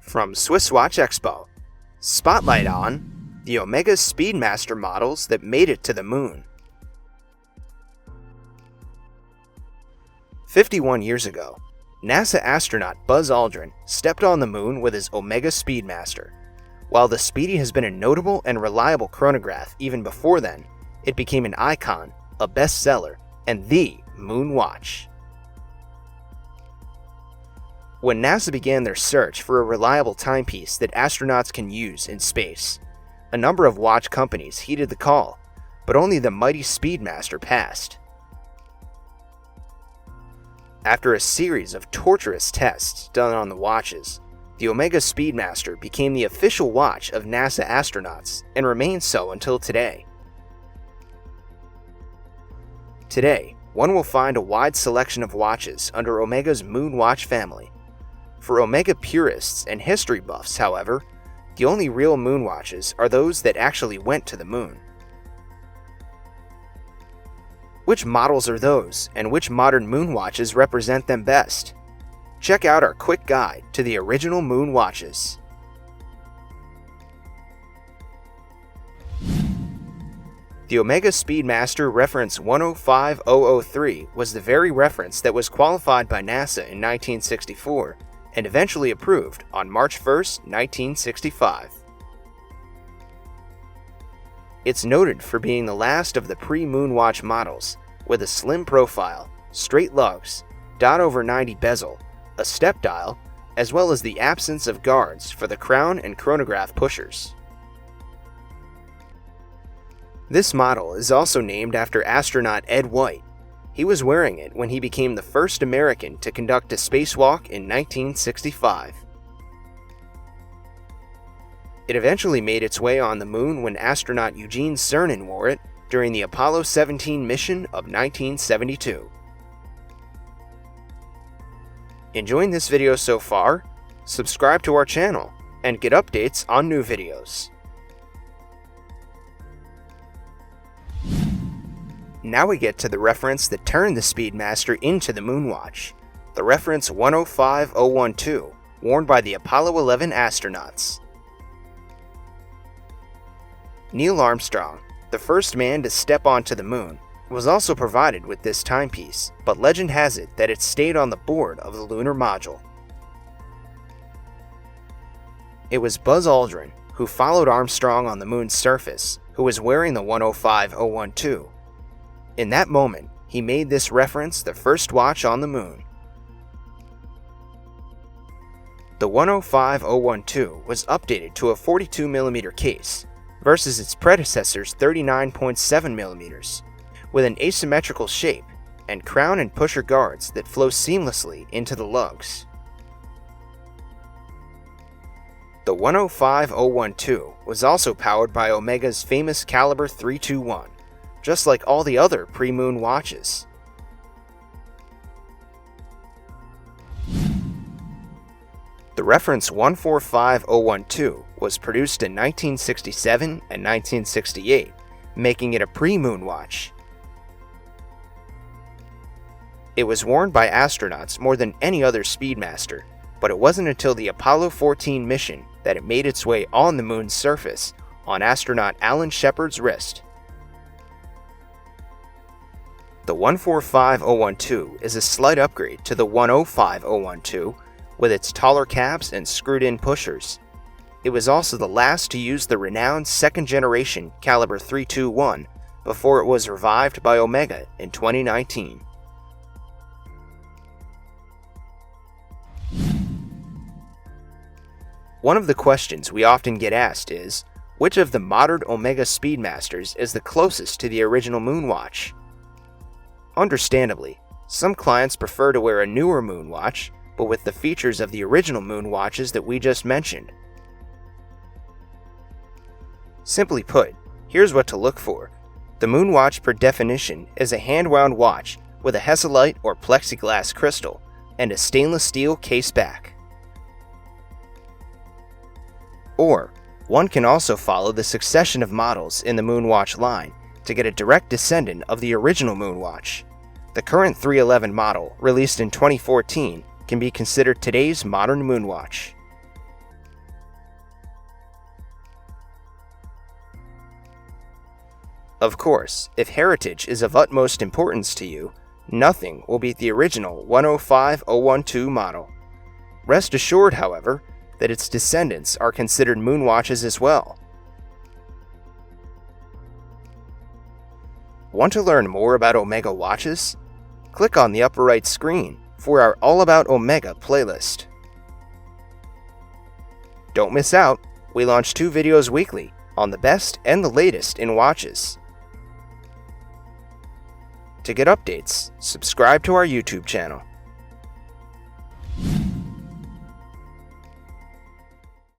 From SwissWatchExpo, spotlight on the Omega Speedmaster models that made it to the moon. 51 years ago, NASA astronaut Buzz Aldrin stepped on the moon with his Omega Speedmaster. While the Speedy has been a notable and reliable chronograph even before then, it became an icon, a bestseller, and the Moonwatch. When NASA began their search for a reliable timepiece that astronauts can use in space, a number of watch companies heeded the call, but only the mighty Speedmaster passed. After a series of torturous tests done on the watches, the Omega Speedmaster became the official watch of NASA astronauts and remains so until today. Today, one will find a wide selection of watches under Omega's Moonwatch family. For Omega purists and history buffs, however, the only real Moonwatches are those that actually went to the moon. Which models are those, and which modern Moonwatches represent them best? Check out our quick guide to the original Moonwatches. The Omega Speedmaster reference 105003 was the very reference that was qualified by NASA in 1964 and eventually approved on March 1, 1965. It's noted for being the last of the pre-Moonwatch models, with a slim profile, straight lugs, .over-90 bezel, a step dial, as well as the absence of guards for the crown and chronograph pushers. This model is also named after astronaut Ed White. He was wearing it when he became the first American to conduct a spacewalk in 1965. It eventually made its way on the moon when astronaut Eugene Cernan wore it during the Apollo 17 mission of 1972. Enjoying this video so far? Subscribe to our channel and get updates on new videos. Now we get to the reference that turned the Speedmaster into the Moonwatch, the reference 105012, worn by the Apollo 11 astronauts. Neil Armstrong, the first man to step onto the moon, was also provided with this timepiece, but legend has it that it stayed on the board of the lunar module. It was Buzz Aldrin, who followed Armstrong on the moon's surface, who was wearing the 105012. In that moment, he made this reference the first watch on the moon. The 105012 was updated to a 42mm case versus its predecessor's 39.7mm, with an asymmetrical shape and crown and pusher guards that flow seamlessly into the lugs. The 105012 was also powered by Omega's famous caliber 321. Just like all the other pre-moon watches. The reference 145012 was produced in 1967 and 1968, making it a pre-moon watch. It was worn by astronauts more than any other Speedmaster, but it wasn't until the Apollo 14 mission that it made its way on the moon's surface on astronaut Alan Shepard's wrist. The 145012 is a slight upgrade to the 105012 with its taller caps and screwed-in pushers. It was also the last to use the renowned second-generation caliber 321 before it was revived by Omega in 2019. One of the questions we often get asked is, which of the modern Omega Speedmasters is the closest to the original Moonwatch? Understandably, some clients prefer to wear a newer Moonwatch, but with the features of the original Moonwatches that we just mentioned. Simply put, here's what to look for. The Moonwatch, per definition, is a hand-wound watch with a Hesalite or plexiglass crystal and a stainless steel case back. Or, one can also follow the succession of models in the Moonwatch line to get a direct descendant of the original Moonwatch. The current 311 model, released in 2014, can be considered today's modern Moonwatch. Of course, if heritage is of utmost importance to you, nothing will beat the original 105012 model. Rest assured, however, that its descendants are considered Moonwatches as well. Want to learn more about Omega watches? Click on the upper right screen for our All About Omega playlist. Don't miss out, we launch 2 videos weekly on the best and the latest in watches. To get updates, subscribe to our YouTube channel.